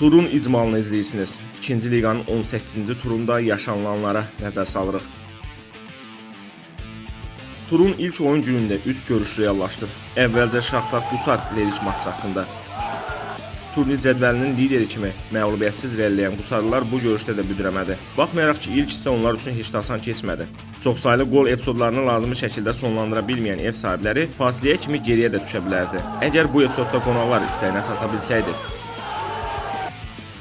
Turun icmalını izləyirsiniz. 2-ci liqanın 18-ci turunda yaşanılanlara nəzər salırıq. Turun ilk oyun günündə 3 görüş reallaşdı. Əvvəlcə Şaxtar Qusar Leriç matçı haqqında. Turnir cədvəlinin lideri kimi məğlubiyyətsiz irəliləyən Qusarlılar bu görüşdə də büdrəmədi. Baxmayaraq ki, ilk hissə onlar üçün heç də asan keçmədi. Çoxsaylı qol epizodlarını lazımi şəkildə sonlandıra bilməyən ev sahibləri fasiləyə kimi geriyə də düşə bilərdi. Əgər bu epizodda qonaqlar istəyinə çata bilsəydi.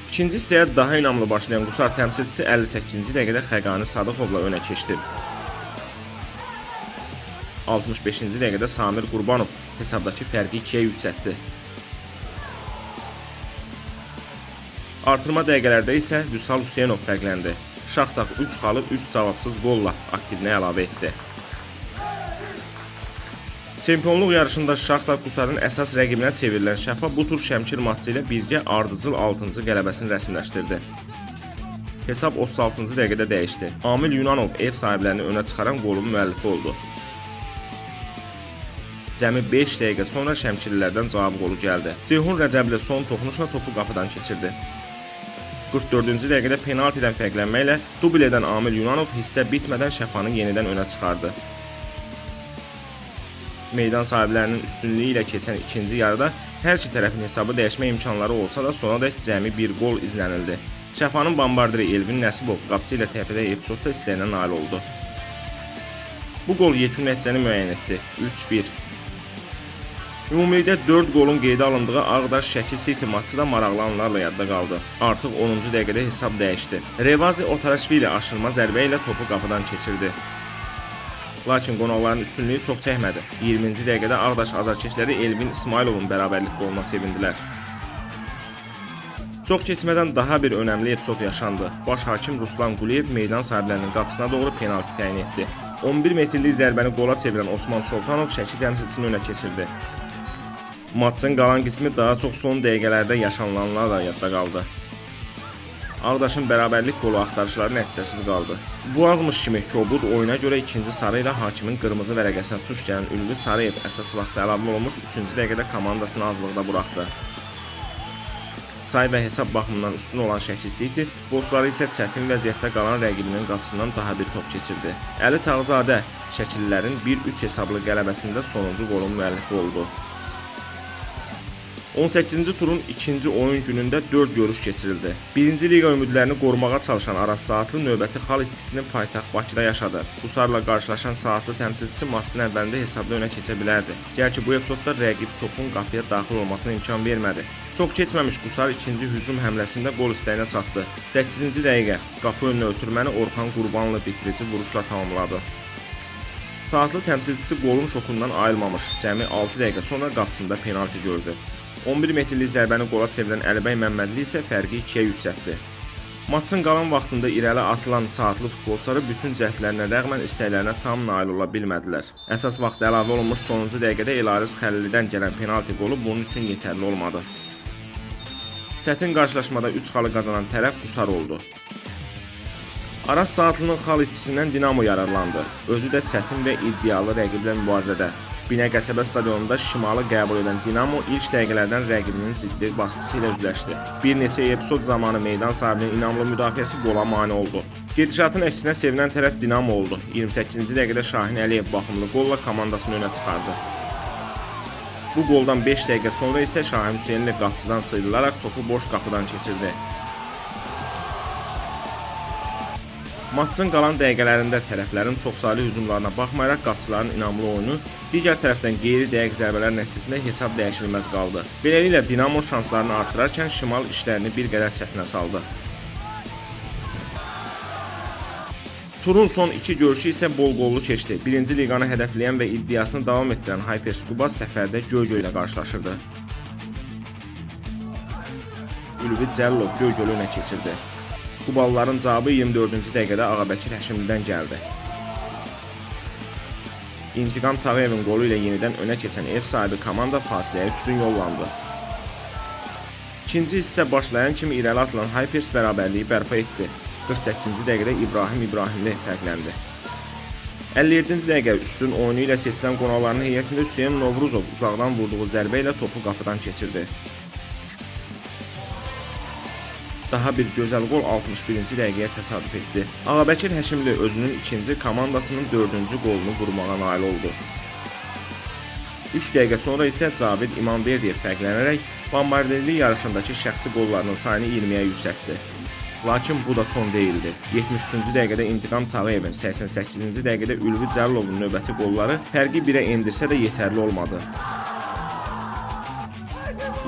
İkinci hissəyə daha inamlı başlayan Qusar təmsilçisi 58-ci dəqiqədə Xəqani Sadıqovla önə keçdi. 65-ci dəqiqədə Samir Qurbanov hesabdakı fərqi 2-yə yüksəltdi. Artırma dəqiqələrdə isə Vüsal Hüseynov fərqləndi. Şaxtar 3 xalı 3 cavabsız qolla aktivinə əlavə etdi. Çempionluq yarışında Şaxtar Qusarın əsas rəqibinə çevrilən Şəfa bu tur Şəmkir matçı ilə birgə ardıcıl 6-cı qələbəsini rəsmiləşdirdi. Hesab 36-cı dəqiqədə dəyişdi. Amil Yunanov ev sahiblərini önə çıxaran qolun müəllifi oldu. Cəmi 5 dəqiqə sonra Şəmkirlilərdən cavab qolu gəldi. Ceyhun Rəcəbli son toxunuşla topu qapıdan keçirdi. 44-cü dəqiqədə penaltidən fərqlənməklə dubl edən Amil Yunanov hissə bitmədən Şəfanı yenidən önə çıxardı. Meydan sahiblərinin üstünlüyü ilə keçən ikinci yarıda hər iki tərəfin hesabı dəyişmə imkanları olsa da sonadək cəmi bir qol izlənildi. Şəfanın bombardiri Elvin Nəsibov qapıcı ilə təpədə epizodda istəyinə nail oldu. Bu qol yekun nəticəni müəyyən etdi. 3-1. Ümumilikdə 4 qolun qeydə alındığı Ağdaş Şəki City matçı da maraqlı anlarla yadda qaldı. Artıq 10-cu dəqiqədə hesab dəyişdi. Revazi Otarashvili aşırma zərbə ilə topu qapıdan keçirdi. Lakin qonaqların üstünlüyü çox çəkmədi. 20-ci dəqiqədə Ağdaş azarkeşləri Elvin İsmailovun bərabərlik qoluna sevindilər. Çox keçmədən daha bir önəmli epizod yaşandı. Baş hakim Ruslan Quliyev meydan sahiblərinin qapısına doğru penalti təyin etdi. 11 metrlik zərbəni qola çevirən Osman Sultanov Şəki təmsilçisini önə keçirdi. Maçın qalan qismi daha çox son dəqiqələrdə yaşanılanlarla yadda qaldı. Ağdaşın bərabərlik qolu axtarışları nəticəsiz qaldı. Bu azmış kimi Kobud oyuna görə ikinci sarı ilə hakimin qırmızı vərəqəsinə tuş gələn Ülvi Sarıyev əsas vaxtda əlavə olunmuş 3-cü dəqiqədə komandasını azlıqda buraxdı. Say və hesab baxımından üstün olan Şəki City futbolçuları isə çətin vəziyyətdə qalan rəqibinin qapısından daha bir top keçirdi. Əli Tağzadə Şəkililərin 1-3 hesablı qələbəsində sonuncu qolun müəllifi oldu. 18-ci turun ikinci oyun günündə 4 görüş keçirildi. 1-ci liqa ümidlərini qorumağa çalışan Araz Saatlı növbəti xal itkisini paytaxt Bakıda yaşadı. Qusarla qarşılaşan Saatlı təmsilçisi matçın əvvəlində hesabda önə keçə bilərdi. Gəl ki, bu epizodda rəqib topun qapıya daxil olmasına imkan vermədi. Çox keçməmiş Qusar ikinci hücum həmləsində qol istəyinə çatdı. 8-ci dəqiqə qapı önünə ötürməni Orxan Qurbanlı bitirici vuruşla tamamladı. Saatlı təmsilçisi qolun şokundan ayılmamış, cəmi 6 dəqiqə sonra qapısında penalti gördü. 11 metrlik zərbəni qola çevirən Əlibəy Məmmədli isə fərqi 2-yə yüksəltdi. Maçın qalan vaxtında irəli atılan Saatlı futbolçuları bütün cəhdlərinə rəğmən istəklərinə tam nail ola bilmədilər. Əsas vaxt əlavə olunmuş sonuncu dəqiqədə Elariz Xəlilidən gələn penalti qolu bunun üçün yetərli olmadı. Çətin qarşılaşmada 3 xalı qazanan tərəf Qusar oldu. Araz Saatlının xal itkisindən Dinamo yararlandı. Özü də çətin və iddialı rəqiblə mübarizədə. Binə qəsəbə stadionunda Şimalı qəbul edən Dinamo ilk dəqiqələrdən rəqibinin ciddi baskısı ilə üzləşdi. Bir neçə epizod zamanı meydan sahibinin inamlı müdafiəsi qola mane oldu. Gedişatın əksinə sevinən tərəf Dinamo oldu. 28-ci dəqiqədə Şahin Əliyev baxımlı qolla komandasını önə çıxardı. Bu qoldan 5 dəqiqə sonra isə Şahin Hüseynli qapıcıdan sıyrılaraq topu boş qapıdan keçirdi. Maçın qalan dəqiqələrində tərəflərin çoxsaylı hücumlarına baxmayaraq qapıçıların inamlı oyunu, digər tərəfdən qeyri-dəqiq zərbələr nəticəsində hesab dəyişilməz qaldı. Beləliklə Dinamo şanslarını artırarkən Şimal işlərini bir qədər çətinə saldı. Turun son 2 görüşü isə bol qollu keçdi. 1-ci liqanı hədəfləyən və iddiasını davam etdirən Hyperskuba səfərdə Göygöl ilə qarşılaşırdı. Ülvi Cəllov Göygölü önə keçirdi. Qubalların cavabı 24-cü dəqiqədə Ağabəkir Həşimlidən gəldi. İntiqam Tağıyevin qolu ilə yenidən önə keçən ev sahibi komanda fasiləyə üstün yollandı. İkinci hissə başlayan kimi irəli atılan Hypers bərabərliyi bərpa etdi. 48-ci dəqiqədə İbrahim İbrahimli fərqləndi. 57-ci dəqiqə üstün oyunu ilə seçilən qonaqlarının heyətində Hüseyn Novruzov uzaqdan vurduğu zərbə ilə topu qapıdan keçirdi. Daha bir gözəl qol 61-ci dəqiqəyə təsadüf etdi. Ağabəkir Həşimli özünün ikinci, komandasının 4-cü qolunu vurmağa nail oldu. 3 dəqiqə sonra isə Cavid İmamverdiyev fərqlənərək bombarderlik yarışındakı şəxsi qollarının sayını 20-yə yüksəltdi. Lakin bu da son deyildi. 73-cü dəqiqədə İntiqam Tağıyevin, 88-ci dəqiqədə Ülvi Cəlilovun növbəti qolları fərqi 1-ə endirsə də yetərli olmadı.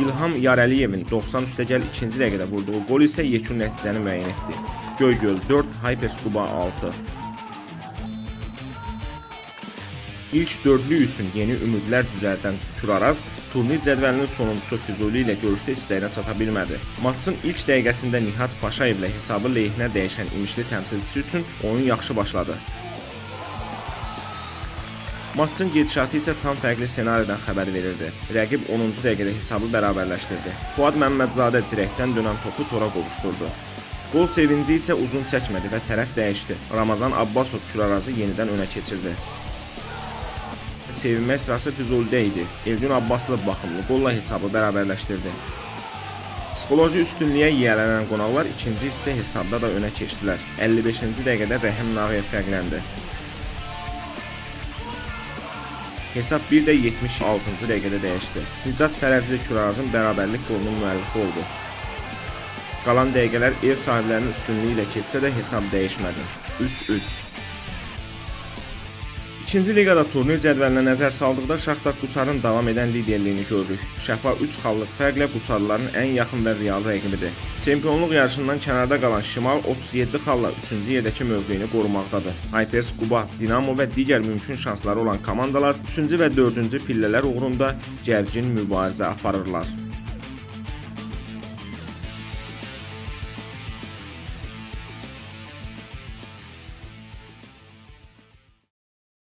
İlham Yarəliyevin 90+2 dəqiqədə vurduğu qol isə yekun nəticəni müəyyən etdi. Göygöl 4, Hyperscuba 6. İlk dördlük üçün yeni ümidlər düzəldən Kür-Araz turnir cədvəlinin sonuncusu Füzuli ilə görüşdə istəyinə çata bilmədi. Maçın ilk dəqiqəsində Nihat Paşayevlə hesabı lehinə dəyişən İmişli təmsilçisi üçün oyun yaxşı başladı. Maçın gedişatı isə tam fərqli ssenaridən xəbər verirdi. Rəqib 10-cu dəqiqədə hesabı bərabərləşdirdi. Fuad Məmmədzadə dirəkdən dönən topu tora qovuşdurdu. Qol sevinci isə uzun çəkmədi və tərəf dəyişdi. Ramazan Abbasov Kür-Arazı yenidən önə keçirdi. Sevinmə sırası Füzulidə idi. Elgün Abbaslı baxımlı qolla hesabı bərabərləşdirdi. Psixoloji üstünlüyə yiyələnən qonaqlar ikinci hissə hesabda da önə keçdilər. 55-ci dəqiqədə Rəhim Nağıyev fərqləndi. Hesab bir də 76-cı dəqiqədə dəyişdi. Nicat Fərəzli Kür-Arazın bərabərlik qolunun müəllifi oldu. Qalan dəqiqələr ev sahiblərinin üstünlüyü ilə keçsə də hesab dəyişmədi. 3-3. İkinci liqada turnir cədvəlinə nəzər saldıqda Şaxtar Qusarın davam edən liderliyini gördük. Şəfa 3 xallıq fərqlə Qusarlıların ən yaxın və real rəqibidir. Çempionluq yarışından kənarda qalan Şimal 37 xalla 3-cü yerdəki mövqeyini qorumaqdadır. Hyperscuba, Dinamo və digər mümkün şansları olan komandalar 3-cü və 4-cü pillələr uğrunda gərgin mübarizə aparırlar.